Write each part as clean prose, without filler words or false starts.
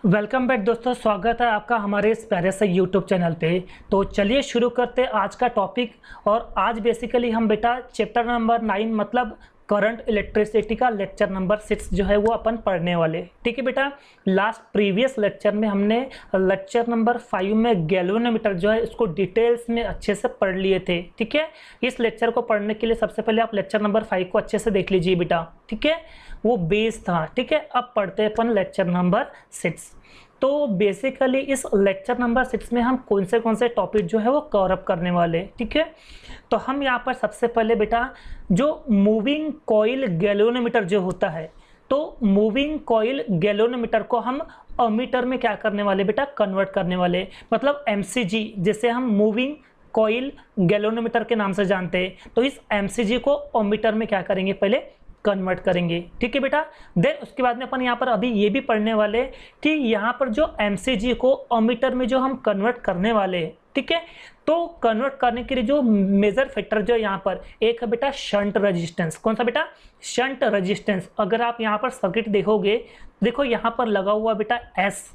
Welcome back दोस्तों, स्वागत है आपका हमारे इस प्यारे से यूट्यूब चैनल पे। तो चलिए शुरू करते हैं आज का टॉपिक। और आज बेसिकली हम बेटा चैप्टर नंबर 9 मतलब करंट इलेक्ट्रिसिटी का लेक्चर नंबर 6 जो है वो अपन पढ़ने वाले। ठीक है बेटा, लास्ट प्रीवियस लेक्चर में हमने लेक्चर नंबर 5 में गैल्वेनोमीटर जो है उसको डिटेल्स में अच्छे से पढ़ लिए थे। ठीक है, इस लेक्चर को पढ़ने के लिए सबसे पहले आप लेक्चर नंबर 5 को अच्छे से देख लीजिए बेटा। ठीक है, वो बेस था। ठीक है, अब पढ़ते हैं अपन लेक्चर नंबर 6। तो बेसिकली इस लेक्चर नंबर 6 में हम कौन से टॉपिक जो है वो कवर अप करने वाले। ठीक है, तो हम यहाँ पर सबसे पहले बेटा जो मूविंग कॉइल गैल्वेनोमीटर जो होता है, तो मूविंग कॉइल गैल्वेनोमीटर को हम अमीटर में क्या करने वाले बेटा, कन्वर्ट करने वाले। मतलब एमसीजी जिसे हम मूविंग कॉइल गैल्वेनोमीटर के नाम से जानते हैं, तो इस एमसीजी को अमीटर में क्या करेंगे, पहले कन्वर्ट करेंगे। ठीक है बेटा, देन उसके बाद में अपन यहाँ पर अभी ये भी पढ़ने वाले कि यहाँ पर जो एमसीजी को अमीटर में जो हम कन्वर्ट करने वाले। ठीक है, तो कन्वर्ट करने के लिए जो मेजर फैक्टर जो यहाँ पर एक है बेटा शंट रेजिस्टेंस। कौन सा बेटा, शंट रेजिस्टेंस। अगर आप यहाँ पर सर्किट देखोगे, देखो यहाँ पर लगा हुआ बेटा एस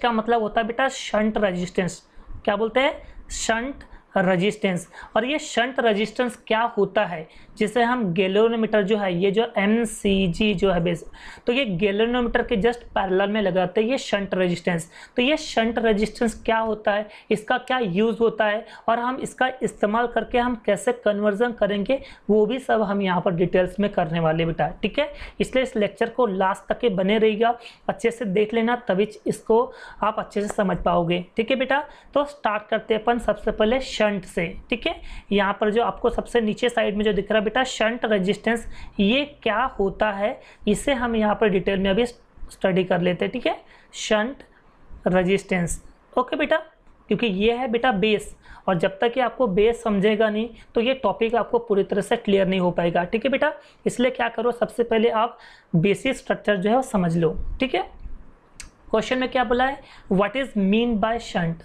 का मतलब होता है बेटा शंट रेजिस्टेंस। क्या बोलते हैं, शंट रेजिस्टेंस। और ये शंट रेजिस्टेंस क्या होता है, जिसे हम गैल्वेनोमीटर जो है, ये जो एमसीजी जो है बेस, तो ये गैल्वेनोमीटर के जस्ट पैरेलल में लगाते हैं ये शंट रेजिस्टेंस। तो ये शंट रेजिस्टेंस क्या होता है, इसका क्या यूज़ होता है, और हम इसका इस्तेमाल करके हम कैसे कन्वर्जन करेंगे, वो भी सब हम यहाँ पर डिटेल्स में करने वाले बेटा। ठीक है, इसलिए इस लेक्चर को लास्ट तक के बने रहिएगा, अच्छे से देख लेना, तभी इसको आप अच्छे से समझ पाओगे। ठीक है बेटा, तो स्टार्ट करते हैं अपन सबसे पहले शंट से। ठीक है, यहाँ पर जो आपको सबसे नीचे साइड में जो दिख रहा है बेटा शंट रेजिस्टेंस, ये क्या होता है, इसे हम यहाँ पर डिटेल में अभी स्टडी कर लेते हैं। ठीक है, शंट रेजिस्टेंस। ओके बेटा, क्योंकि ये है बेटा बेस, और जब तक कि आपको बेस समझेगा नहीं तो ये टॉपिक आपको पूरी तरह से क्लियर नहीं हो पाएगा। ठीक है बेटा, इसलिए क्या करो, सबसे पहले आप बेसिक स्ट्रक्चर जो है वो समझ लो। ठीक है, क्वेश्चन में क्या बोला है, what is mean by shunt,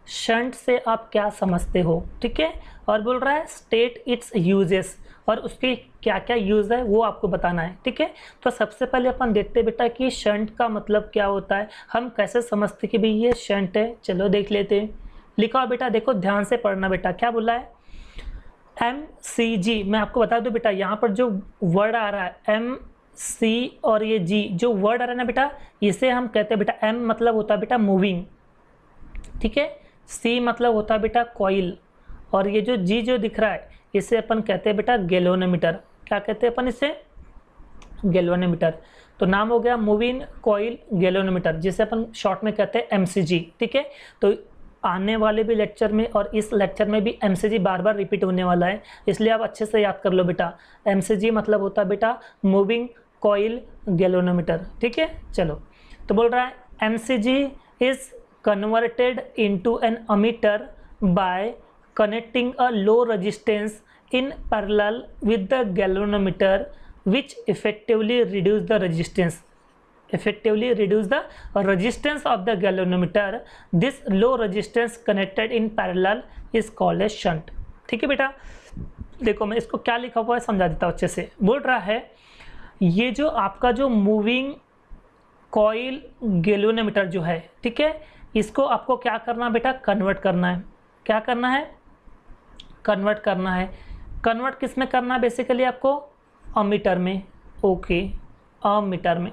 shunt से आप क्या समझते हो। ठीक है, और बोल रहा है स्टेट इट्स यूजेस, और उसके क्या क्या यूज़ है वो आपको बताना है। ठीक है, तो सबसे पहले अपन देखते हैं बेटा कि शंट का मतलब क्या होता है, हम कैसे समझते कि भाई ये शंट है। चलो देख लेते हैं। लिखा हो बेटा, देखो ध्यान से पढ़ना बेटा, क्या बोला है, एम सी जी। मैं आपको बता दूं बेटा, यहाँ पर जो वर्ड आ रहा है एम सी और ये जी जो वर्ड आ रहा है ना बेटा, इसे हम कहते हैं बेटा, एम मतलब होता है बेटा मूविंग, ठीक है, सी मतलब होता है बेटा कॉइल, और ये जो जी जो दिख रहा है इसे अपन कहते हैं बेटा गैल्वेनोमीटर। क्या कहते हैं अपन इसे, गैल्वेनोमीटर। तो नाम हो गया मूविंग कॉइल गैल्वेनोमीटर, जिसे अपन शॉर्ट में कहते हैं एमसीजी। ठीक है, तो आने वाले भी लेक्चर में और इस लेक्चर में भी एमसीजी बार बार रिपीट होने वाला है, इसलिए आप अच्छे से याद कर लो बेटा। एमसीजी मतलब होता है बेटा मूविंग कॉइल गैल्वेनोमीटर। ठीक है, चलो तो बोल रहा है MCG is converted into an emitter by connecting a low resistance in parallel with the galvanometer, which effectively reduce the resistance of the galvanometer. This low resistance connected in parallel is called as shunt. ठीक है बेटा, देखो मैं इसको क्या लिखा हुआ है समझा देता हूँ अच्छे से। बोल रहा है ये जो आपका जो मूविंग कॉइल गैल्वेनोमीटर जो है, ठीक है, इसको आपको क्या करना बेटा, कन्वर्ट करना है। क्या करना है, कन्वर्ट करना है। कन्वर्ट किस में करना है, बेसिकली आपको अमीटर में। ओके, अमीटर में।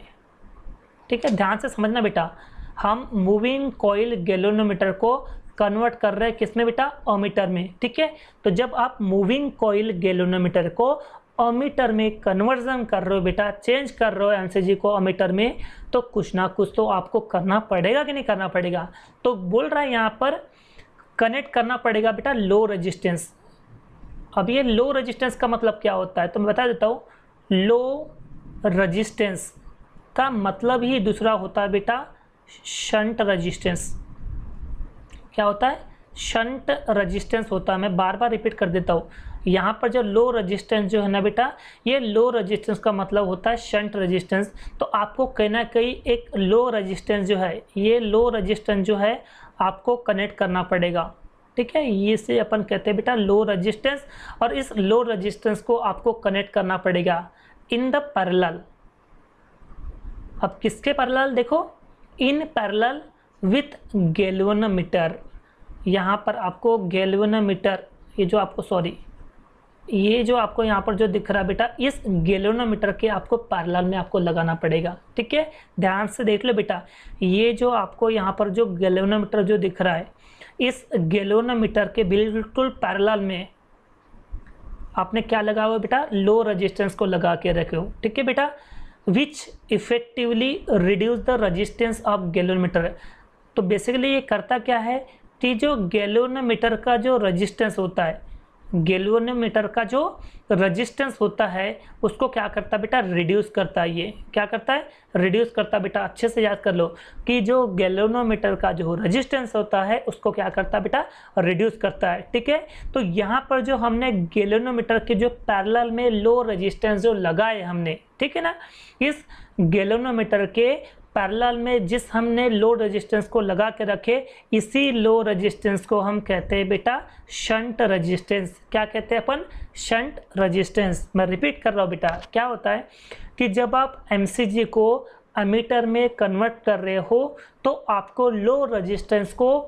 ठीक है, ध्यान से समझना बेटा, हम मूविंग कॉइल गैल्वेनोमीटर को कन्वर्ट कर रहे हैं किस में बेटा, अमीटर में। ठीक है, तो जब आप मूविंग कॉइल गैल्वेनोमीटर को अमीटर में कन्वर्जन कर रहे हो बेटा, चेंज कर रहे हो एमसीजी को अमीटर में, तो कुछ ना कुछ तो आपको करना पड़ेगा कि नहीं करना पड़ेगा। तो बोल रहा है यहाँ पर कनेक्ट करना पड़ेगा बेटा लो रेजिस्टेंस। अब ये लो रेजिस्टेंस का मतलब क्या होता है तो मैं बता देता हूँ। लो रेजिस्टेंस का मतलब ही दूसरा होता है बेटा शंट रेजिस्टेंस। क्या होता है, शंट रेजिस्टेंस होता है। मैं बार बार रिपीट कर देता हूँ, यहाँ पर जो लो रेजिस्टेंस जो है ना बेटा, ये लो रेजिस्टेंस का मतलब होता है शंट रेजिस्टेंस। तो आपको कहीं ना कहीं एक लो रेजिस्टेंस जो है, ये लो रेजिस्टेंस जो है आपको कनेक्ट करना पड़ेगा। ठीक है, ये से अपन कहते हैं बेटा लो रेजिस्टेंस, और इस लो रेजिस्टेंस को आपको कनेक्ट करना पड़ेगा इन द पैरेलल। अब किसके पैरेलल, देखो इन पैरेलल विथ गैल्वेनोमीटर। यहाँ पर आपको गैल्वेनोमीटर, ये जो आपको यहाँ पर जो दिख रहा है बेटा, इस गैल्वेनोमीटर के आपको पैरेलल में आपको लगाना पड़ेगा। ठीक है, ध्यान से देख लो बेटा, ये जो आपको यहाँ पर जो गैल्वेनोमीटर जो दिख रहा है, इस गैल्वेनोमीटर के बिल्कुल पैरेलल में आपने क्या लगा हुआ बेटा, लो रेजिस्टेंस को लगा के रखे हो। ठीक है बेटा, which effectively reduce the resistance of galvanometer. तो बेसिकली ये करता क्या है कि जो गैल्वेनोमीटर का जो रेजिस्टेंस होता है, गैल्वेनोमीटर का जो रेजिस्टेंस होता है उसको क्या करता है बेटा, रिड्यूस करता है। ये क्या करता है, रिड्यूस करता है बेटा। अच्छे से याद कर लो कि जो गैल्वेनोमीटर का जो रेजिस्टेंस होता है उसको क्या करता है बेटा, रिड्यूस करता है। ठीक है, तो यहाँ पर जो हमने गैल्वेनोमीटर के जो पैरेलल में लो रेजिस्टेंस जो लगाए हमने, ठीक है ना, इस गैल्वेनोमीटर के पैरेलल में जिस हमने लो रेजिस्टेंस को लगा के रखे, इसी लो रेजिस्टेंस को हम कहते हैं बेटा शंट रेजिस्टेंस। क्या कहते हैं अपन, शंट रेजिस्टेंस। मैं रिपीट कर रहा हूँ बेटा, क्या होता है कि जब आप एमसीजी को एमीटर में कन्वर्ट कर रहे हो तो आपको लो रेजिस्टेंस को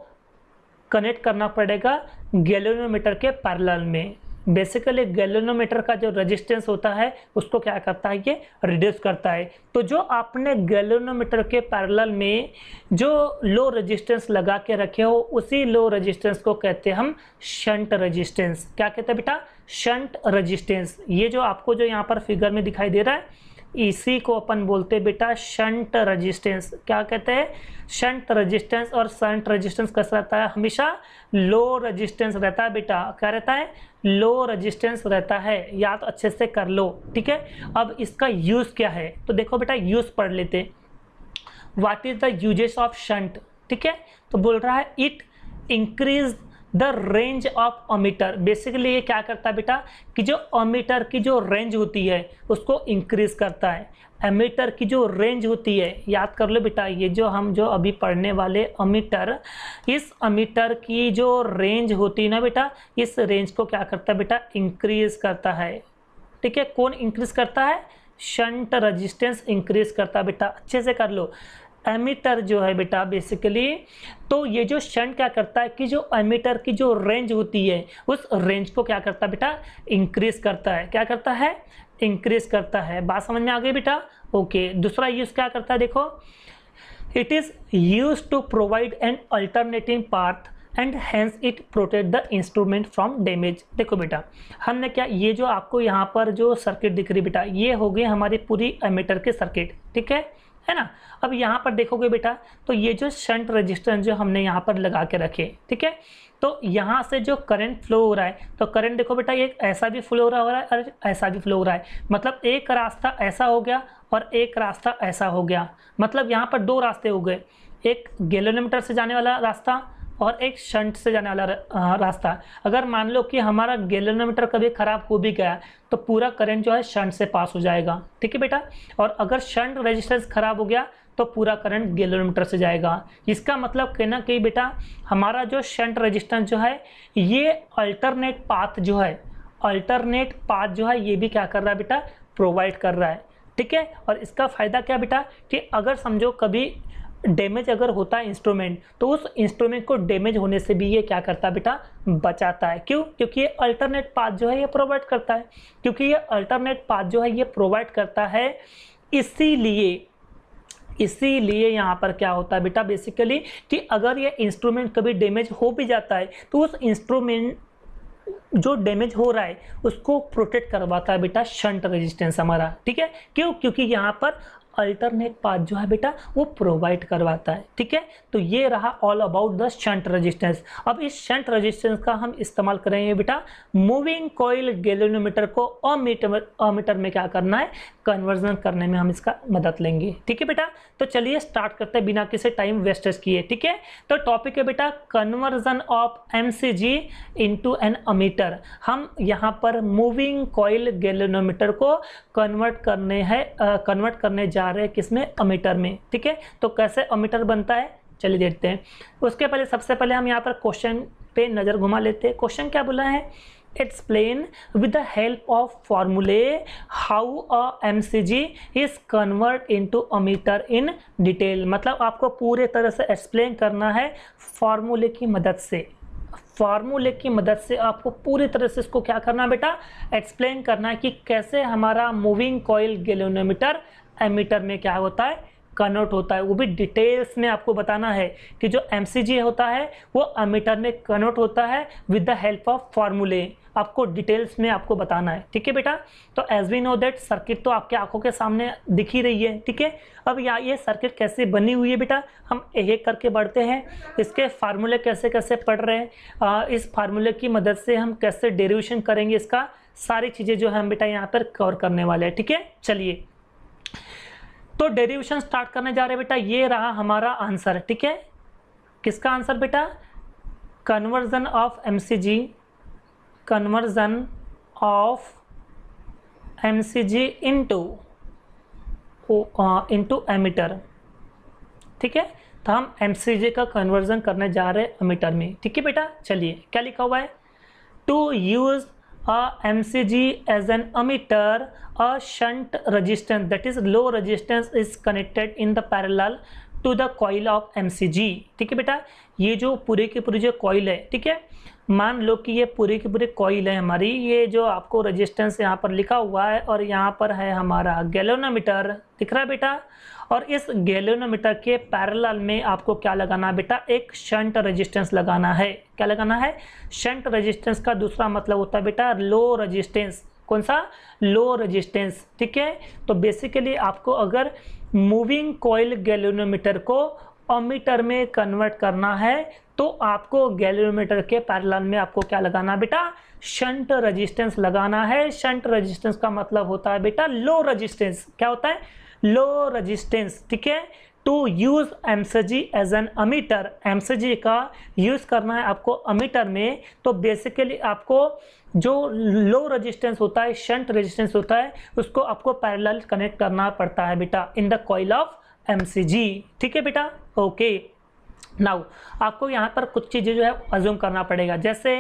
कनेक्ट करना पड़ेगा गैल्वेनोमीटर के पैरेलल में। बेसिकली गैल्वेनोमीटर का जो रेजिस्टेंस होता है उसको क्या करता है, ये रिड्यूस करता है। तो जो आपने गैल्वेनोमीटर के पैरेलल में जो लो रेजिस्टेंस लगा के रखे हो, उसी लो रेजिस्टेंस को कहते हैं हम शंट रेजिस्टेंस। क्या कहते हैं बेटा, शंट रेजिस्टेंस। ये जो आपको जो यहाँ पर फिगर में दिखाई दे रहा है, इसी को अपन बोलते हैं बेटा शंट रेजिस्टेंस। क्या कहते हैं, शंट रेजिस्टेंस। और शंट रेजिस्टेंस कैसा रहता है, हमेशा लो रेजिस्टेंस रहता है बेटा। क्या रहता है, लो रेजिस्टेंस रहता है। याद अच्छे से कर लो। ठीक है, अब इसका यूज क्या है, तो देखो बेटा यूज पढ़ लेते। What is the uses of shunt. ठीक है, तो बोल रहा है it increase the range of ammeter. Basically ये क्या करता है बेटा कि जो अमीटर की जो रेंज होती है उसको इंक्रीज करता है। एमीटर की जो रेंज होती है, याद कर लो बेटा, ये जो हम जो अभी पढ़ने वाले अमीटर, इस अमीटर की जो रेंज होती है ना बेटा, इस रेंज को क्या करता है बेटा, इंक्रीज करता है। ठीक है, कौन इंक्रीज करता है, शंट रेजिस्टेंस इंक्रीज करता है बेटा। अच्छे से कर लो। एमीटर जो है बेटा बेसिकली, तो ये जो शंट क्या करता है कि जो एमीटर की जो रेंज होती है उस रेंज को क्या करता है बेटा, इंक्रीज करता है। क्या करता है, इंक्रीज करता है। बात समझ में आ गई बेटा। ओके, दूसरा यूज क्या करता है, देखो, it is use to provide an alternative path and hence it protect the instrument from damage. देखो बेटा, हमने क्या, ये जो आपको यहाँ पर जो सर्किट दिख रही बेटा, ये हो गई हमारी पूरी एमीटर के सर्किट। ठीक है ना। अब यहाँ पर देखोगे बेटा, तो ये जो शंट रेजिस्टेंस जो हमने यहाँ पर लगा के रखे, ठीक है, तो यहाँ से जो करंट फ्लो हो रहा है, तो करंट देखो बेटा, एक ऐसा भी फ्लो हो रहा है और ऐसा भी फ्लो हो रहा है। मतलब एक रास्ता ऐसा हो गया और एक रास्ता ऐसा हो गया। मतलब यहाँ पर दो रास्ते हो गए, एक गैल्वेनोमीटर से जाने वाला रास्ता और एक शंट से जाने वाला रास्ता। अगर मान लो कि हमारा गैल्वेनोमीटर कभी ख़राब हो भी गया तो पूरा करंट जो है शंट से पास हो जाएगा। ठीक है बेटा, और अगर शंट रेजिस्टेंस खराब हो गया तो पूरा करंट गैल्वेनोमीटर से जाएगा। इसका मतलब कहना कि बेटा हमारा जो शंट रेजिस्टेंस जो है, ये अल्टरनेट पाथ जो है, अल्टरनेट पाथ जो है, ये भी क्या कर रहा है बेटा, प्रोवाइड कर रहा है। ठीक है, और इसका फ़ायदा क्या बेटा कि अगर समझो कभी डैमेज अगर होता है इंस्ट्रूमेंट, तो उस इंस्ट्रूमेंट को डैमेज होने से भी ये क्या करता है बेटा, बचाता है। क्यों, क्योंकि ये अल्टरनेट पाथ जो है ये प्रोवाइड करता है। क्योंकि ये अल्टरनेट पाथ जो है ये प्रोवाइड करता है, इसीलिए यहाँ पर क्या होता है बेटा बेसिकली कि अगर ये इंस्ट्रूमेंट कभी डैमेज हो भी जाता है तो उस इंस्ट्रूमेंट जो डैमेज हो रहा है उसको प्रोटेक्ट करवाता है बेटा शंट रेजिस्टेंस हमारा। ठीक है, क्यों, क्योंकि यहाँ पर अल्टरनेट पाथ जो है बेटा वो प्रोवाइड करवाता है। ठीक है, तो ये रहा all about the shunt resistance. अब इस शंट रेजिस्टेंस का हम इस्तेमाल करेंगे बेटा मूविंग कॉइल गैल्वेनोमीटर को अमीटर में क्या करना है, कन्वर्जन करने में हम इसका मदद लेंगे। ठीक है बेटा, तो चलिए स्टार्ट करते हैं बिना किसी टाइम वेस्टेज किए। ठीक है, तो टॉपिक है बेटा conversion of MCG into an ammeter. हम यहाँ पर मूविंग कॉइल गैल्वेनोमीटर को कन्वर्ट करने जा रहे हैं किसमें, अमीटर में। ठीक है, तो कैसे अमीटर बनता है चलिए देखते हैं। उसके पहले सबसे पहले हम यहाँ पर क्वेश्चन पे नज़र घुमा लेते हैं। क्वेश्चन क्या बोला है explain with the help of formulae how a mcg is convert into ammeter in detail। मतलब आपको पूरे तरह से एक्सप्लेन करना है फार्मूले की मदद से। फार्मूले की मदद से आपको पूरी तरह से इसको क्या करना है बेटा, एक्सप्लेन करना है कि कैसे हमारा मूविंग कॉइल गैल्वेनोमीटर एमीटर में क्या होता है, कन्वर्ट होता है। वो भी डिटेल्स में आपको बताना है कि जो एमसीजी होता है वो एमीटर में कन्वर्ट होता है विद द हेल्प ऑफ फार्मूले। आपको डिटेल्स में आपको बताना है, ठीक है बेटा। तो as we know that circuit तो आपके आंखों के सामने दिख ही रही है, ठीक है। अब ये सर्किट कैसे बनी हुई है बेटा, हम एक एक करके बढ़ते हैं। इसके फार्मूले कैसे कैसे पढ़ रहे हैं, इस फार्मूले की मदद से हम कैसे डेरिवेशन करेंगे, इसका सारी चीज़ें जो है हम बेटा यहाँ पर कवर करने वाले हैं, ठीक है। चलिए तो डेरिवेशन स्टार्ट करने जा रहे हैं बेटा। ये रहा हमारा आंसर, ठीक है। किसका आंसर बेटा, conversion of MCG, conversion of MCG into ammeter, ठीक है। तो हम एमसीजी का कन्वर्जन करने जा रहे हैं एमीटर में, ठीक है बेटा। चलिए क्या लिखा हुआ है, to use a MCG as an emitter, a shunt resistance that is low resistance is connected in the parallel to the coil of MCG, ठीक है बेटा। ये जो पूरी की पूरी जो कॉइल है, ठीक है, मान लो कि ये पूरी की पूरी कॉइल है हमारी। ये जो आपको रेजिस्टेंस यहाँ पर लिखा हुआ है और यहाँ पर है हमारा गैल्वेनोमीटर, दिख रहा है बेटा। और इस गैल्वेनोमीटर के पैरेलल में आपको क्या लगाना है बेटा, एक शंट रेजिस्टेंस लगाना है। क्या लगाना है, शंट रेजिस्टेंस का दूसरा मतलब होता है बेटा लो रेजिस्टेंस। कौन सा, लो रेजिस्टेंस, ठीक है। तो बेसिकली आपको अगर मूविंग कॉइल गैल्वेनोमीटर को एमीटर में कन्वर्ट करना है तो आपको गैल्वेनोमीटर के पैरेलल में आपको क्या लगाना बेटा, शंट रेजिस्टेंस लगाना है। शंट रेजिस्टेंस का मतलब होता है बेटा लो रेजिस्टेंस। क्या होता है, लो रेजिस्टेंस, ठीक है। To use MCG as an ammeter, MCG का यूज करना है आपको एमीटर में। तो बेसिकली आपको जो लो रेजिस्टेंस होता है, शंट रेजिस्टेंस होता है, उसको आपको पैरेलल कनेक्ट करना पड़ता है बेटा in the coil of MCG, ठीक है बेटा। ओके, नाउ आपको यहाँ पर कुछ चीज़ें जो है अज्यूम करना पड़ेगा। जैसे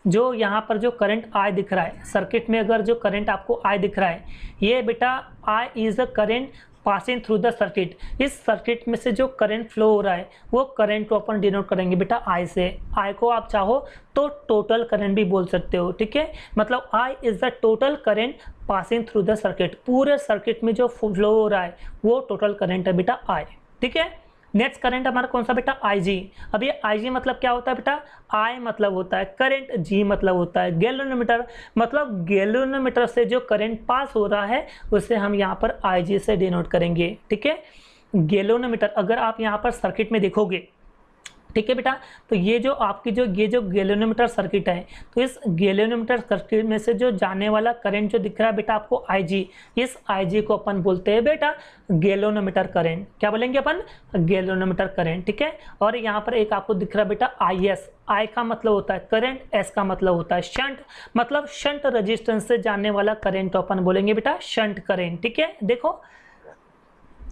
जो यहाँ पर जो करंट आई दिख रहा है सर्किट में, अगर जो करंट आपको आई दिख रहा है, ये बेटा I is a current passing through the circuit. इस सर्किट में से जो करंट फ्लो हो रहा है वो करंट को अपन डिनोट करेंगे बेटा आई से। आई को आप चाहो तो टोटल करंट भी बोल सकते हो, ठीक है। मतलब I is the total current passing through the circuit. पूरे सर्किट में जो फ्लो हो रहा है वो टोटल करंट है बेटा आई, ठीक है। नेक्स्ट करंट हमारा कौन सा बेटा, आई जी। अब ये आई जी मतलब क्या होता है बेटा, आई मतलब होता है करंट, जी मतलब होता है गैल्वेनोमीटर। मतलब गैल्वेनोमीटर से जो करंट पास हो रहा है उसे हम यहाँ पर आई जी से डिनोट करेंगे, ठीक है। गैल्वेनोमीटर अगर आप यहाँ पर सर्किट में देखोगे, ठीक है बेटा, तो ये जो आपकी ये जो गैल्वेनोमीटर सर्किट है, तो इस गैल्वेनोमीटर सर्किट में से जो जाने वाला करंट जो दिख रहा है बेटा आपको आईजी, इस आईजी को अपन बोलते हैं बेटा गैल्वेनोमीटर करंट। क्या बोलेंगे अपन, गैल्वेनोमीटर करंट, ठीक है। और यहाँ पर एक आपको दिख रहा है बेटा आई एस। आई का मतलब होता है करंट, एस का मतलब होता है शंट। मतलब शंट रेजिस्टेंस से जाने वाला करंट अपन बोलेंगे बेटा शंट करंट, ठीक है। देखो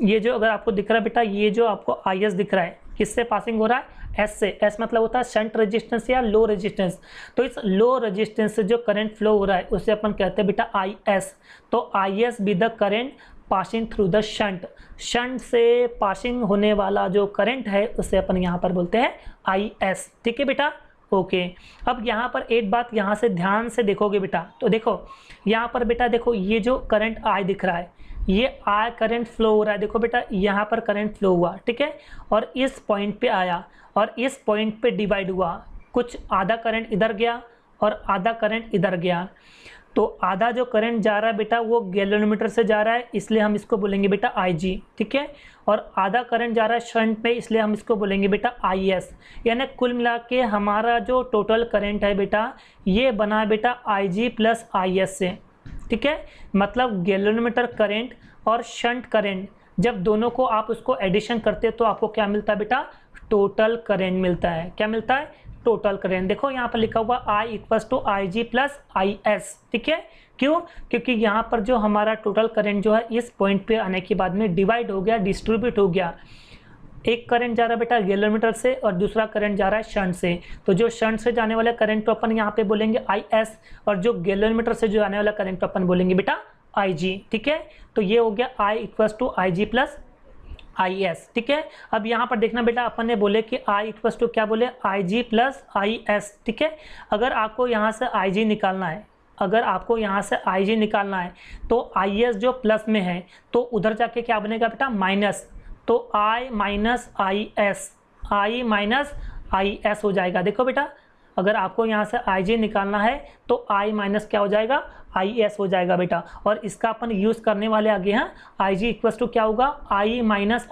ये जो अगर आपको दिख रहा है बेटा, ये जो आपको आई एस दिख रहा है किससे पासिंग हो रहा है, एस से। एस मतलब होता है शंट रेजिस्टेंस या लो रेजिस्टेंस। तो इस लो रेजिस्टेंस से जो करंट फ्लो हो रहा है उसे अपन कहते हैं बेटा आई एस। तो I S be the current passing through the shunt. Shunt से पासिंग होने वाला जो करंट है उसे अपन यहाँ पर बोलते हैं आई एस, ठीक है बेटा। ओके, अब यहाँ पर एक बात यहाँ से ध्यान से देखोगे बेटा, तो देखो यहाँ पर बेटा देखो ये जो करंट आई दिख रहा है, ये आई करंट फ्लो हो रहा है। देखो बेटा यहाँ पर करंट फ्लो हुआ, ठीक है, और इस पॉइंट पे आया और इस पॉइंट पे डिवाइड हुआ। कुछ आधा करंट इधर गया और आधा करंट इधर गया। तो आधा जो करंट जा रहा है बेटा वो गैल्वेनोमीटर से जा रहा है, इसलिए हम इसको बोलेंगे बेटा आईजी, ठीक है। और आधा करंट जा रहा है शंट में, इसलिए हम इसको बोलेंगे बेटा आईएस। यानी कुल मिला के हमारा जो टोटल करंट है बेटा ये बना बेटा आईजी प्लस आईएस से, ठीक है। मतलब गैल्वेनोमीटर करंट और शंट करंट जब दोनों को आप उसको एडिशन करते हैं तो आपको क्या मिलता है बेटा, टोटल करंट मिलता है। क्या मिलता है, टोटल करंट। देखो यहाँ पर लिखा हुआ I equals to I G plus I S, ठीक है। क्यों, क्योंकि यहाँ पर जो हमारा टोटल करंट जो है इस पॉइंट पे आने के बाद में डिवाइड हो गया, डिस्ट्रीब्यूट हो गया। एक करंट जा रहा है बेटा गैलोमीटर से और दूसरा करंट जा रहा है शंट से। तो जो शंट से जाने वाला करंट तो अपन यहाँ पे बोलेंगे IS, और जो गैलोमीटर से जो जाने वाला करंट तो अपन बोलेंगे बेटा IG। ठीक है, तो ये हो गया I equals to IG plus IS। ठीक है, अब यहाँ पर देखना बेटा, अपन ने बोले कि I इक्वल्स टू क्या बोले, IG प्लस IS। ठीक है, अगर आपको यहाँ से IG निकालना है, अगर आपको यहाँ से IG निकालना है तो IS जो प्लस में है तो उधर जाके क्या बनेगा बेटा, माइनस। तो I माइनस IS हो जाएगा। देखो बेटा, अगर आपको यहाँ से IG निकालना है तो I माइनस क्या हो जाएगा, IS हो जाएगा बेटा। और इसका अपन यूज़ करने वाले आगे हैं, IG इक्वल्स टू क्या होगा, I माइनस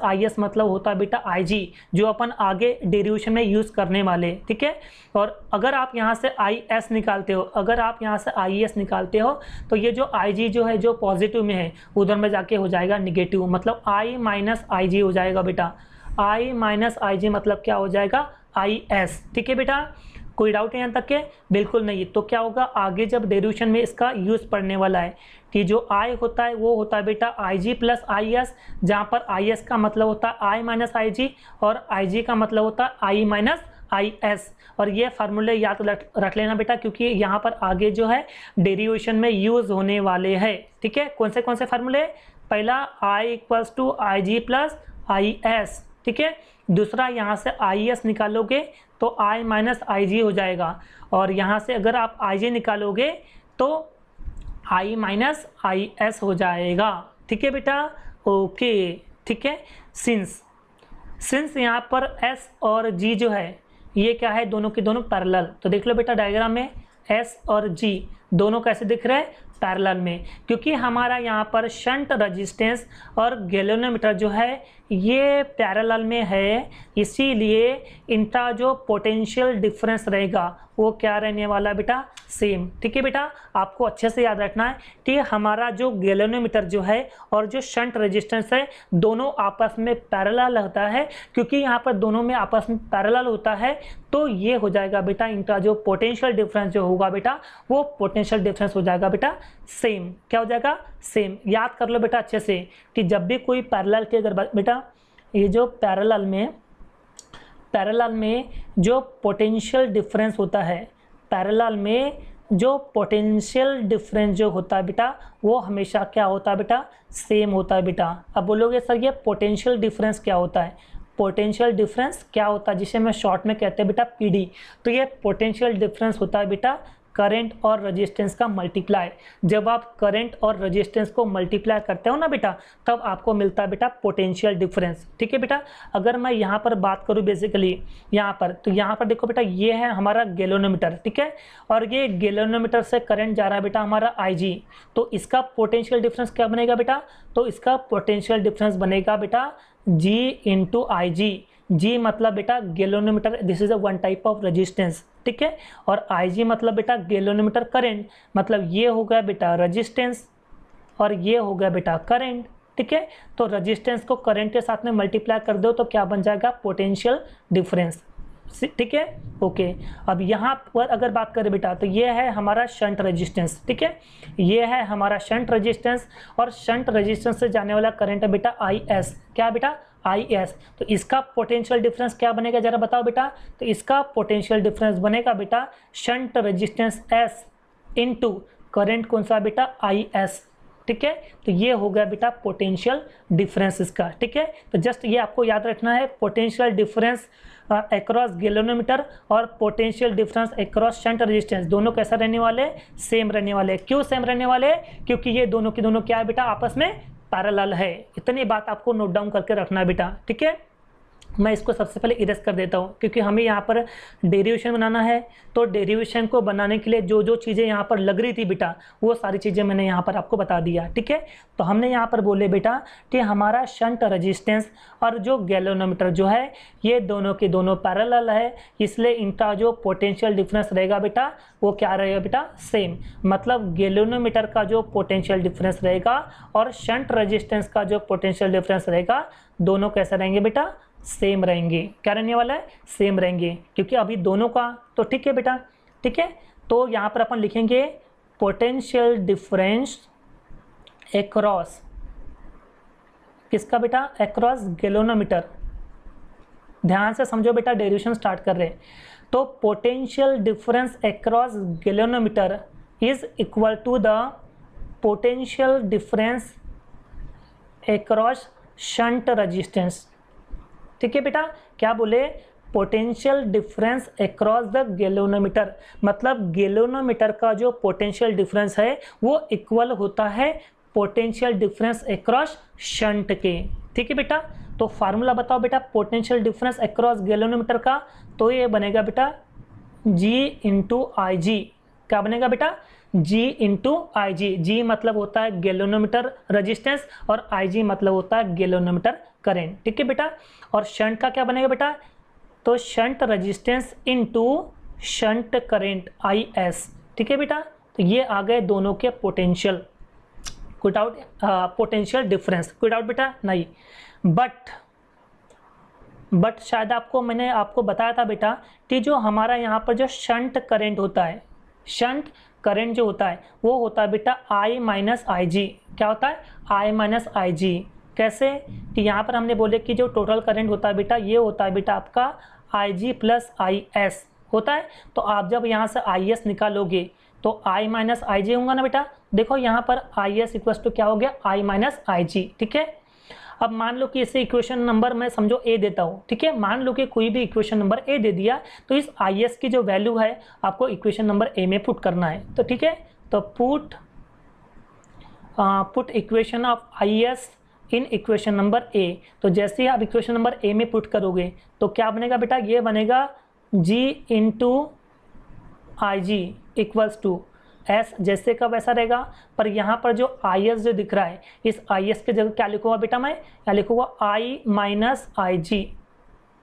IS मतलब होता है बेटा IG, जो अपन आगे डेरिवेशन में यूज़ करने वाले। ठीक है, और अगर आप यहाँ से IS निकालते हो, अगर आप यहाँ से IS निकालते हो तो ये जो IG जो है जो पॉजिटिव में है उधर में जाके हो जाएगा निगेटिव, मतलब I माइनस IG हो जाएगा बेटा। I माइनस IG मतलब क्या हो जाएगा, IS। ठीक है बेटा, कोई डाउट है यहाँ तक के? बिल्कुल नहीं। तो क्या होगा, आगे जब डेरिवेशन में इसका यूज़ पढ़ने वाला है कि जो I होता है वो होता है बेटा IG प्लस IS, जहाँ पर IS का मतलब होता है I माइनस IG और IG का मतलब होता है I माइनस IS। और ये फार्मूले याद रख लेना बेटा, क्योंकि यहाँ पर आगे जो है डेरिवेशन में यूज़ होने वाले हैं। ठीक है, कौन से फार्मूले, पहला I equals to IG plus IS। ठीक है, दूसरा यहाँ से IS निकालोगे तो I माइनस IG हो जाएगा, और यहाँ से अगर आप IG निकालोगे तो I माइनस IS हो जाएगा। ठीक है बेटा, ओके। ठीक है, सिंस यहाँ पर S और G जो है ये क्या है, दोनों के दोनों पैरेलल। तो देख लो बेटा डायग्राम में S और G दोनों कैसे दिख रहे हैं, पैरेलल में, क्योंकि हमारा यहाँ पर शंट रेजिस्टेंस और गैल्वेनोमीटर जो है ये पैरेलल में है, इसीलिए इनका जो पोटेंशियल डिफरेंस रहेगा वो क्या रहने वाला बेटा, सेम। ठीक है बेटा, आपको अच्छे से याद रखना है कि हमारा जो गैल्वेनोमीटर जो है और जो शंट रेजिस्टेंस है दोनों आपस में पैरेलल होता है। क्योंकि यहाँ पर दोनों में आपस में पैरेलल होता है तो ये हो जाएगा बेटा, इनका जो पोटेंशियल डिफरेंस जो होगा बेटा वो पोटेंशियल डिफरेंस हो जाएगा बेटा सेम। क्या हो जाएगा, सेम। याद कर लो बेटा अच्छे से कि जब भी कोई पैरेलल के, अगर बेटा ये जो पैरेलल में जो पोटेंशियल डिफरेंस होता है, पैरेलल में जो पोटेंशियल डिफरेंस जो होता है बेटा वो हमेशा क्या होता है बेटा, सेम होता है बेटा। अब बोलोगे सर ये पोटेंशियल डिफरेंस क्या होता है, पोटेंशियल डिफरेंस क्या होता है, जिसे मैं शॉर्ट में कहते हैं बेटा PD। तो ये पोटेंशियल डिफरेंस होता है बेटा करंट और रेजिस्टेंस का मल्टीप्लाई। जब आप करंट और रेजिस्टेंस को मल्टीप्लाई करते हो ना बेटा तब आपको मिलता है बेटा पोटेंशियल डिफरेंस। ठीक है बेटा, अगर मैं यहाँ पर बात करूँ बेसिकली यहाँ पर, तो यहाँ पर देखो बेटा ये है हमारा गैल्वेनोमीटर। ठीक है, और ये गैल्वेनोमीटर से करंट जा रहा है बेटा हमारा IG। तो इसका पोटेंशियल डिफरेंस क्या बनेगा बेटा, तो इसका पोटेंशियल डिफरेंस बनेगा बेटा G इंटू IG। G मतलब बेटा galvanometer, this is a one type of resistance. ठीक है, और IG मतलब बेटा गैल्वेनोमीटर करंट, मतलब ये हो गया बेटा रेजिस्टेंस और ये हो गया बेटा करंट। ठीक है, तो रेजिस्टेंस को करंट के साथ में मल्टीप्लाई कर दो तो क्या बन जाएगा, पोटेंशियल डिफरेंस। ठीक है, ओके। अब यहाँ पर अगर बात करें बेटा तो ये है हमारा शंट रेजिस्टेंस। ठीक है, ये है हमारा शंट रेजिस्टेंस, और शंट रेजिस्टेंस से जाने वाला करंट है बेटा IS। क्या है बेटा, IS। तो इसका पोटेंशियल डिफरेंस क्या बनेगा जरा बताओ बेटा, तो इसका पोटेंशियल डिफरेंस बनेगा बेटा shunt resistance S into current कौन सा बेटा, IS। ठीक है, तो ये हो गया बेटा पोटेंशियल डिफरेंस इसका। ठीक है, तो जस्ट ये आपको याद रखना है, पोटेंशियल डिफरेंस अक्रॉस गैल्वेनोमीटर और potential difference across shunt resistance दोनों कैसा रहने वाले, सेम रहने वाले। क्यों सेम रहने वाले, क्योंकि ये दोनों की दोनों क्या है बेटा, आपस में पैरेलल है। इतनी बात आपको नोट डाउन करके रखना है बेटा। ठीक है, मैं इसको सबसे पहले इरेज कर देता हूँ क्योंकि हमें यहाँ पर डेरिवेशन बनाना है। तो डेरिवेशन को बनाने के लिए जो जो चीज़ें यहाँ पर लग रही थी बेटा वो सारी चीज़ें मैंने यहाँ पर आपको बता दिया। ठीक है, तो हमने यहाँ पर बोले बेटा कि हमारा शंट रेजिस्टेंस और जो गैल्वेनोमीटर जो है ये दोनों के दोनों पैरेलल है, इसलिए इनका जो पोटेंशियल डिफरेंस रहेगा बेटा वो क्या रहेगा बेटा, सेम। मतलब गैल्वेनोमीटर का जो पोटेंशियल डिफरेंस रहेगा और शंट रेजिस्टेंस का जो पोटेंशियल डिफरेंस रहेगा दोनों कैसे रहेंगे बेटा, सेम रहेंगे। क्या रहने वाला है, सेम रहेंगे, क्योंकि अभी दोनों का तो ठीक है बेटा। ठीक है, तो यहाँ पर अपन लिखेंगे पोटेंशियल डिफरेंस अक्रॉस किसका बेटा, अक्रॉस गैलोनोमीटर। ध्यान से समझो बेटा, डेरिवेशन स्टार्ट कर रहे हैं। तो potential difference across galvanometer is equal to the potential difference across shunt resistance. ठीक है बेटा, क्या बोले, potential difference across the galvanometer, मतलब गैलोनोमीटर का जो पोटेंशियल डिफरेंस है वो इक्वल होता है पोटेंशियल डिफरेंस अक्रॉस शंट के। ठीक है बेटा, तो फार्मूला बताओ बेटा पोटेंशियल डिफरेंस अक्रॉस गैलोनोमीटर का, तो ये बनेगा बेटा G इंटू आई जी। क्या बनेगा बेटा, G इंटू आई जी। जी मतलब होता है गैलोनोमीटर रेजिस्टेंस और आई जी मतलब होता है गैलोनोमीटर करेंट। ठीक है बेटा, और शंट का क्या बनेगा बेटा, तो shunt resistance into shunt current IS। ठीक है बेटा, तो ये आ गए दोनों के पोटेंशियल। कोई डाउट, पोटेंशियल डिफरेंस कोई डाउट बेटा नहीं। बट शायद मैंने आपको बताया था बेटा कि जो हमारा यहाँ पर जो शंट करंट होता है, शंट करंट जो होता है वो होता है बेटा I माइनस आई जी। क्या होता है, I माइनस आई जी। कैसे, कि यहाँ पर हमने बोले कि जो टोटल करंट होता है बेटा ये होता है बेटा आपका IG प्लस IS होता है। तो आप जब यहाँ से IS निकालोगे तो I माइनस आई जी होगा ना बेटा। देखो यहाँ पर IS इक्वल टू क्या हो गया, I माइनस आई जी। ठीक है, अब मान लो कि इसे इक्वेशन नंबर मैं समझो A देता हूँ। ठीक है, मान लो कि कोई भी इक्वेशन नंबर A दे दिया, तो इस IS की जो वैल्यू है आपको इक्वेशन नंबर A में पुट करना है। तो ठीक है, तो put equation of IS in equation number A। तो जैसे ही आप इक्वेशन नंबर A में पुट करोगे तो क्या बनेगा बेटा, ये बनेगा G into I G equals to S, जैसे का वैसा रहेगा। पर यहाँ पर जो IS जो दिख रहा है, इस IS के जगह क्या लिखूंगा बेटा, मैं क्या लिखूंगा, I minus I G,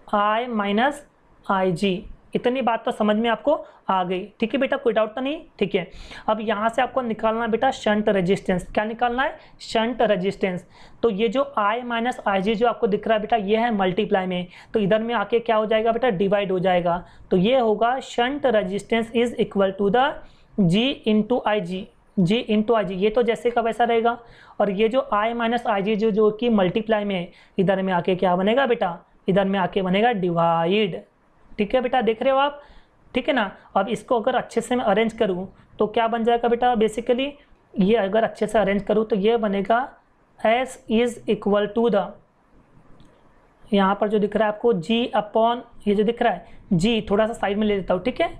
I minus I G. इतनी बात तो समझ में आपको आ गई। ठीक है बेटा, कोई डाउट तो नहीं। ठीक है, अब यहाँ से आपको निकालना है बेटा शंट रेजिस्टेंस। क्या निकालना है, शंट रेजिस्टेंस। तो ये जो I माइनस आई जी जो आपको दिख रहा है बेटा ये है मल्टीप्लाई में, तो इधर में आके क्या हो जाएगा बेटा, डिवाइड हो जाएगा। तो ये होगा shunt resistance is equal to the G into I G, G into I G. ये तो जैसे का वैसा रहेगा, और ये जो I माइनस आई जी जो कि मल्टीप्लाई में है, इधर में आके क्या बनेगा बेटा, इधर में आके बनेगा डिवाइड। ठीक है बेटा, देख रहे हो आप। ठीक है ना, अब इसको अगर अच्छे से मैं अरेंज करूँ तो क्या बन जाएगा बेटा, बेसिकली ये अगर अच्छे से अरेंज करूँ तो ये बनेगा S is equal to the, यहाँ पर जो दिख रहा है आपको G अपॉन, ये जो दिख रहा है G, थोड़ा सा साइड में ले लेता हूँ। ठीक है,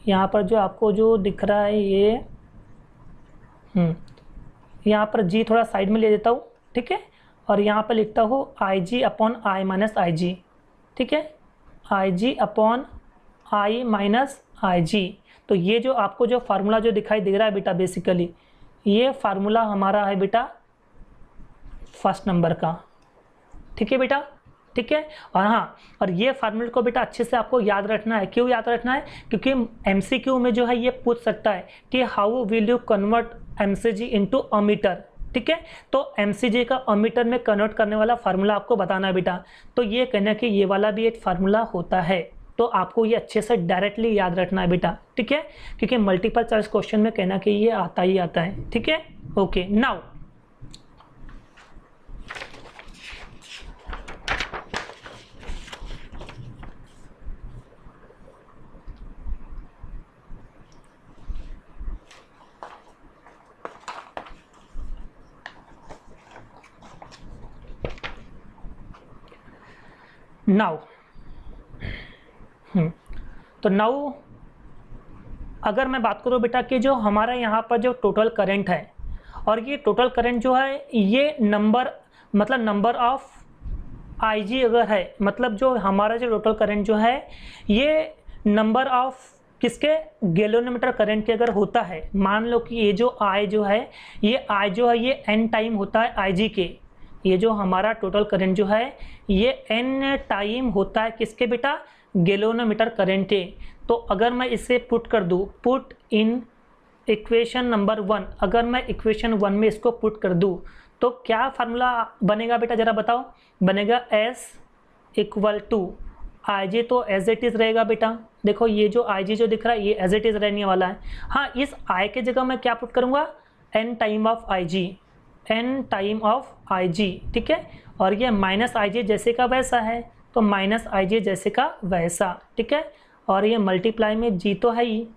यहाँ पर जो आपको जो दिख रहा है ये यहाँ पर G थोड़ा साइड में ले देता हूँ। ठीक है, और यहाँ पर लिखता हूँ IG upon I minus I G. ठीक है, IG upon I minus I जी। तो ये जो आपको जो फार्मूला जो दिखाई दे रहा है बेटा, बेसिकली ये फार्मूला हमारा है बेटा फर्स्ट नंबर का। ठीक है बेटा, ठीक है। और हाँ, और ये फार्मूले को बेटा अच्छे से आपको याद रखना है। क्यों याद रखना है, क्योंकि MCQ में जो है ये पूछ सकता है कि how will you convert MCG into ammeter. ठीक है, तो MCG का अमीटर में कन्वर्ट करने वाला फार्मूला आपको बताना है बेटा। तो ये कहना कि ये वाला भी एक फार्मूला होता है, तो आपको ये अच्छे से डायरेक्टली याद रखना है बेटा। ठीक है, क्योंकि मल्टीपल चॉइस क्वेश्चन में कहना कि ये आता ही आता है। ठीक है, ओके। नाउ तो नाउ अगर मैं बात करूँ बेटा कि जो हमारा यहाँ पर जो टोटल करंट है, और ये टोटल करंट जो है ये नंबर मतलब नंबर ऑफ IG अगर है, मतलब जो हमारा जो टोटल करंट जो है ये नंबर ऑफ किसके, गैलोनोमीटर करंट के अगर होता है, मान लो कि ये जो I जो है ये N टाइम होता है IG के, ये जो हमारा टोटल करंट जो है ये N टाइम होता है किसके बेटा, गैलोनोमीटर करंट के। तो अगर मैं इसे पुट कर दूँ, पुट इन इक्वेशन नंबर 1, अगर मैं इक्वेशन 1 में इसको पुट कर दूँ तो क्या फार्मूला बनेगा बेटा, जरा बताओ। बनेगा S इक्वल टू IG, तो एज इट इज़ रहेगा बेटा। देखो ये जो IG जो दिख रहा है ये एज इट इज़ रहने वाला है। हाँ, इस I के जगह मैं क्या पुट करूँगा, N time of IG, n time of I G, ठीक है। और ये माइनस आई जी जैसे का वैसा है, तो माइनस आई जी जैसे का वैसा, ठीक है। और ये मल्टीप्लाई में जी तो है ही,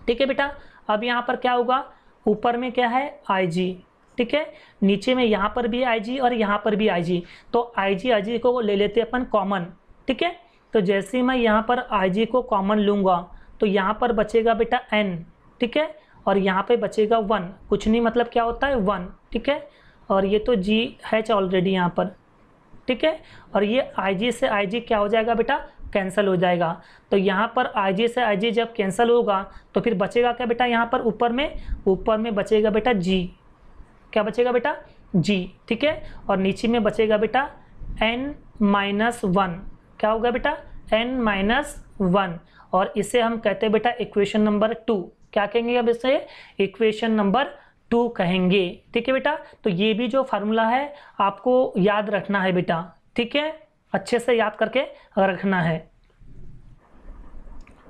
ठीक है बेटा। अब यहाँ पर क्या होगा, ऊपर में क्या है आई जी, ठीक है, नीचे में यहाँ पर भी आई जी और यहाँ पर भी आई जी, तो आई जी को ले लेते हैं अपन कॉमन, ठीक है। तो जैसे मैं यहाँ पर आई जी को कॉमन लूँगा तो यहाँ पर बचेगा बेटा n, ठीक है, और यहाँ पे बचेगा 1, कुछ नहीं मतलब क्या होता है 1, ठीक है। और ये तो जी है ऑलरेडी यहाँ पर, ठीक है। और ये आई जी से आई जी क्या हो जाएगा बेटा, कैंसिल हो जाएगा। तो यहाँ पर आई जी से आई जी जब कैंसिल होगा तो फिर बचेगा क्या बेटा, यहाँ पर ऊपर में बचेगा बेटा जी, क्या बचेगा बेटा जी, ठीक है। और नीचे में बचेगा बेटा n-1, क्या होगा बेटा n-1, और इसे हम कहते हैं बेटा इक्वेशन नंबर 2, क्या कहेंगे अब इसे, इक्वेशन नंबर 2 कहेंगे, ठीक है बेटा। तो ये भी जो फार्मूला है आपको याद रखना है बेटा, ठीक है, अच्छे से याद करके रखना है।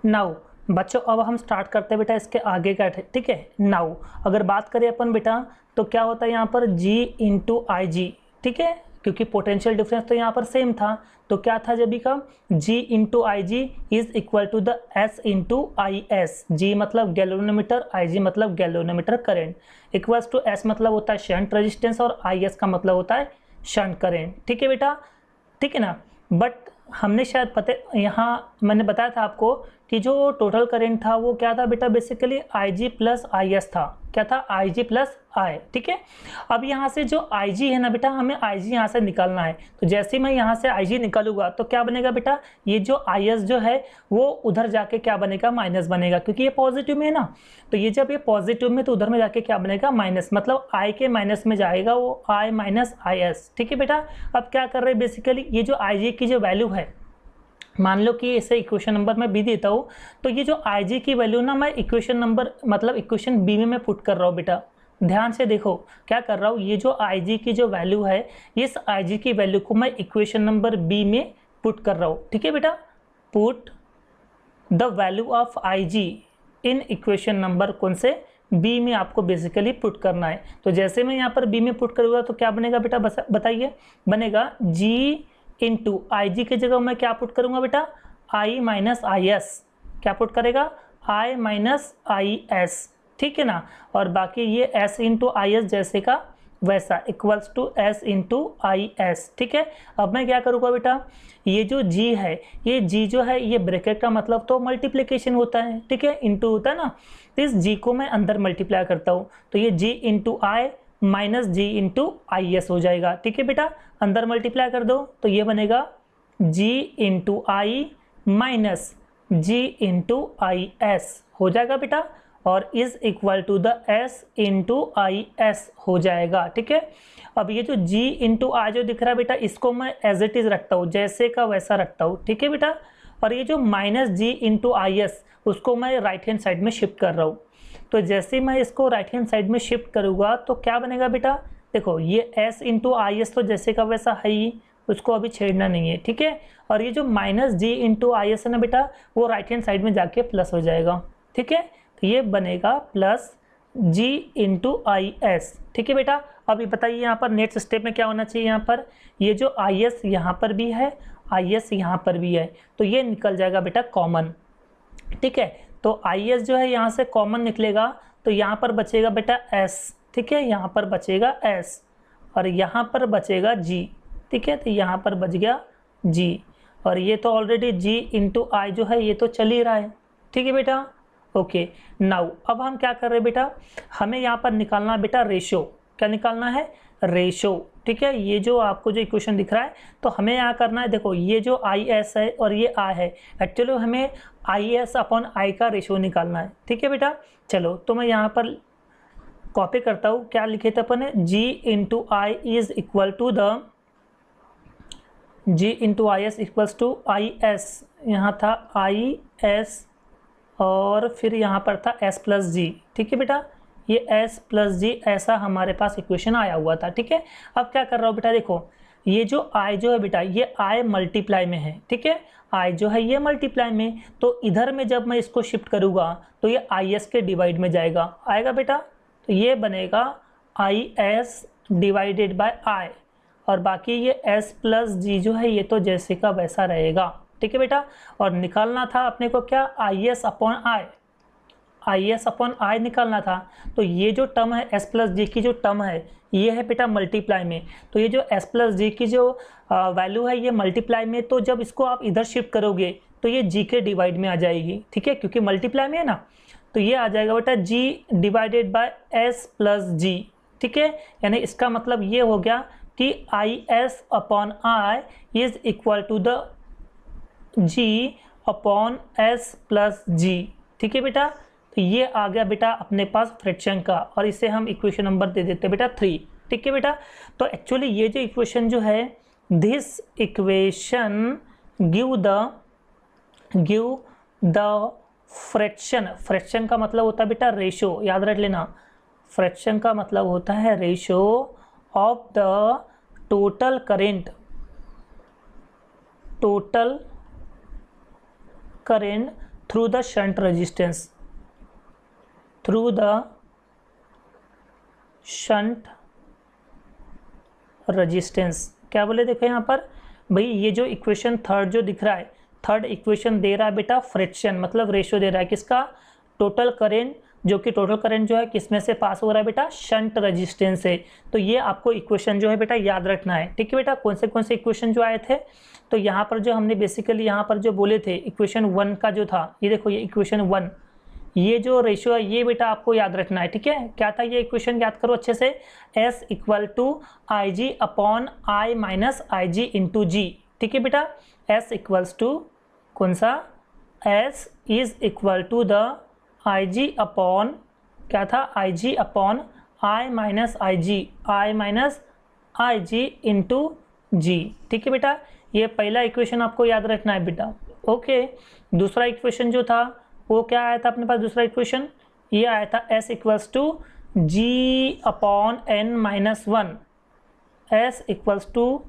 नाउ बच्चों अब हम स्टार्ट करते हैं बेटा इसके आगे का, ठीक है। नाउ अगर बात करें अपन बेटा तो क्या होता है यहाँ पर G इंटू आई जी, ठीक है, क्योंकि पोटेंशियल डिफरेंस तो यहाँ पर सेम था, तो क्या था जब भी का G into I G is equal to the S into I S. G मतलब गैल्वेनोमीटर, आई जी मतलब galvanometer current, equals to S मतलब होता है शंट रेजिस्टेंस और आई एस का मतलब होता है शंट करंट, ठीक है बेटा, ठीक है ना। बट हमने शायद पता यहाँ मैंने बताया था आपको कि जो टोटल करंट था वो क्या था बेटा, basically I G plus I S था, क्या था आई जी प्लस आई, ठीक है। अब यहाँ से जो आई जी है ना बेटा, हमें आई जी यहाँ से निकालना है, तो जैसे ही मैं यहाँ से आई जी निकालूंगा तो क्या बनेगा बेटा, ये जो आई एस जो है वो उधर जाके क्या बनेगा, माइनस बनेगा, क्योंकि ये पॉजिटिव में है ना। तो ये जब ये पॉजिटिव में तो उधर में जाके क्या बनेगा माइनस, मतलब आई के माइनस में जाएगा वो आई माइनस आई एस, ठीक है बेटा। अब क्या कर रहे हैं बेसिकली, ये जो आई जी की जो वैल्यू है, मान लो कि इसे इक्वेशन नंबर मैं बी देता हूँ, तो ये जो आई जी की वैल्यू ना मैं इक्वेशन नंबर मतलब इक्वेशन बी में मैं पुट कर रहा हूँ बेटा। ध्यान से देखो क्या कर रहा हूँ, ये जो आई जी की जो वैल्यू है, इस आई जी की वैल्यू को मैं इक्वेशन नंबर बी में पुट कर रहा हूँ, ठीक है बेटा। Put the value of I G in equation number कौन से, बी में आपको बेसिकली पुट करना है। तो जैसे मैं यहाँ पर बी में पुट करूँगा तो क्या बनेगा बेटा, बताइए, बनेगा जी इंटू आई जी की जगह मैं क्या पुट करूंगा बेटा, आई माइनस आई एस, क्या पुट करेगा, आई माइनस आई एस, ठीक है ना। और बाकी ये एस इंटू आई एस जैसे का वैसा equals to S into I S, ठीक है। अब मैं क्या करूँगा बेटा, ये जो जी है, ये जी जो है ये ब्रैकेट का मतलब तो मल्टीप्लिकेशन होता है, ठीक है, इंटू होता है ना, तो इस जी को मैं अंदर मल्टीप्लाई करता हूँ, तो ये G into I minus G into I S हो जाएगा, ठीक है बेटा। अंदर मल्टीप्लाई कर दो तो ये बनेगा G into I minus G into I S हो जाएगा बेटा, और is equal to the S into I S हो जाएगा, ठीक है। अब ये जो जी इंटू आई जो दिख रहा है बेटा, इसको मैं एज इट इज रखता हूँ, जैसे का वैसा रखता हूँ, ठीक है बेटा। और ये जो minus G into I S उसको मैं राइट हैंड साइड में शिफ्ट कर रहा हूँ, तो जैसे मैं इसको राइट हैंड साइड में शिफ्ट करूँगा तो क्या बनेगा बेटा, देखो ये s इंटू आई एस तो जैसे का वैसा है ही, उसको अभी छेड़ना नहीं है, ठीक है। और ये जो minus G into I S है ना बेटा, वो राइट हैंड साइड में जाके प्लस हो जाएगा, ठीक है। तो ये बनेगा plus G into I S, ठीक है बेटा। अब ये बताइए यहाँ पर नेक्स्ट स्टेप में क्या होना चाहिए, यहाँ पर ये जो आई एस यहाँ पर भी है, आई एस यहाँ पर भी है, तो ये निकल जाएगा बेटा कॉमन, ठीक है। तो आई एस जो है यहाँ से कॉमन निकलेगा, तो यहाँ पर बचेगा बेटा एस, ठीक है, यहाँ पर बचेगा एस और यहाँ पर बचेगा जी, ठीक है। तो यहाँ पर बच गया जी, और ये तो ऑलरेडी जी इंटू आई जो है ये तो चल ही रहा है, ठीक है बेटा। ओके, नाउ अब हम क्या कर रहे हैं बेटा, हमें यहाँ पर निकालना बेटा रेशो, क्या निकालना है, रेशो, ठीक है। ये जो आपको जो इक्वेशन दिख रहा है तो हमें यहाँ करना है, देखो ये जो आई एस है और ये आई है, एक्चुअली हमें आई एस अपॉन आई का रेशो निकालना है, ठीक है बेटा। चलो तो मैं यहाँ पर कॉपी करता हूँ, क्या लिखे थे अपन ने, G into I is equal to the G into I S equals to I S, यहाँ था आई एस और फिर यहाँ पर था एस प्लस जी, ठीक है बेटा। ये एस प्लस जी ऐसा हमारे पास इक्वेशन आया हुआ था, ठीक है। अब क्या कर रहा हूँ बेटा, देखो ये जो आई जो है बेटा, ये आई मल्टीप्लाई में है, ठीक है, आई जो है ये मल्टीप्लाई में, तो इधर में जब मैं इसको शिफ्ट करूँगा तो ये आई एस के डिवाइड में जाएगा, आएगा बेटा। तो ये बनेगा IS डिवाइडेड बाय I, और बाकी ये S प्लस जी जो है ये तो जैसे का वैसा रहेगा। ठीक है बेटा, और निकालना था अपने को क्या, IS अपॉन I निकालना था। तो ये जो टर्म है S प्लस जी की जो टर्म है ये है बेटा मल्टीप्लाई में, तो ये जो S प्लस जी की जो वैल्यू है ये मल्टीप्लाई में, तो जब इसको आप इधर शिफ्ट करोगे तो ये जी के डिवाइड में आ जाएगी। ठीक है, क्योंकि मल्टीप्लाई में है ना, तो ये आ जाएगा बेटा जी divided by S plus G. ठीक है, यानी इसका मतलब ये हो गया कि IS upon I is equal to the G upon S plus G. ठीक है बेटा, तो ये आ गया बेटा अपने पास फ्रैक्शन का, और इसे हम इक्वेशन नंबर दे देते हैं बेटा 3। ठीक है बेटा, तो एक्चुअली ये जो इक्वेशन जो है, this equation give the fraction का मतलब होता है बेटा रेशो, याद रख लेना, फ्रैक्शन का मतलब होता है ratio of the total current through the shunt resistance, through the shunt resistance. क्या बोले, देखो यहाँ पर भाई ये जो इक्वेशन थर्ड जो दिख रहा है, थर्ड इक्वेशन दे रहा है बेटा फ्रैक्शन, मतलब रेशो दे रहा है किसका, टोटल करेंट, जो कि टोटल करंट जो है किसमें से पास हो रहा है बेटा, शंट रेजिस्टेंस से। तो ये आपको इक्वेशन जो है बेटा याद रखना है। ठीक है बेटा, कौन से इक्वेशन जो आए थे, तो यहाँ पर जो हमने बेसिकली यहाँ पर जो बोले थे इक्वेशन 1 का जो था, ये देखो ये इक्वेशन 1, ये जो रेशियो है ये बेटा आपको याद रखना है। ठीक है, क्या था ये इक्वेशन, याद करो अच्छे से, S equal to IG upon I minus IG into G. ठीक है बेटा, S इक्वल्स टू कौन सा, S is equal to the IG upon क्या था, IG upon I minus IG into G. ठीक है बेटा, ये पहला इक्वेशन आपको याद रखना है बेटा। ओके, दूसरा इक्वेशन जो था वो क्या आया था अपने पास, दूसरा इक्वेशन ये आया था S equals to G upon N minus 1, S equals to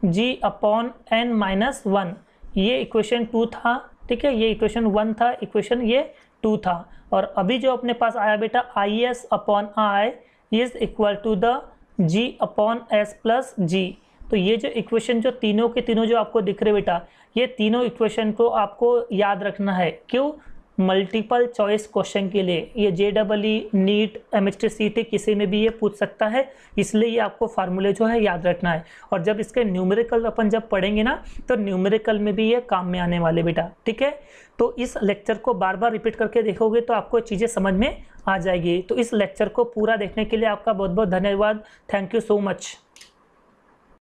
G upon N minus 1, ये इक्वेशन 2 था। ठीक है, ये इक्वेशन 1 था, इक्वेशन ये 2 था। और अभी जो अपने पास आया बेटा IS upon I is equal to the G upon S plus G. तो ये जो इक्वेशन जो तीनों के तीनों जो आपको दिख रहे बेटा, ये तीनों इक्वेशन को आपको याद रखना है। क्यों, मल्टीपल चॉइस क्वेश्चन के लिए, ये JEE नीट MHT किसी में भी ये पूछ सकता है, इसलिए ये आपको फार्मूले जो है याद रखना है। और जब इसके न्यूमेरिकल अपन जब पढ़ेंगे ना, तो न्यूमेरिकल में भी ये काम में आने वाले बेटा। ठीक है, तो इस लेक्चर को बार बार रिपीट करके देखोगे तो आपको चीज़ें समझ में आ जाएगी। तो इस लेक्चर को पूरा देखने के लिए आपका बहुत बहुत धन्यवाद। Thank you so much.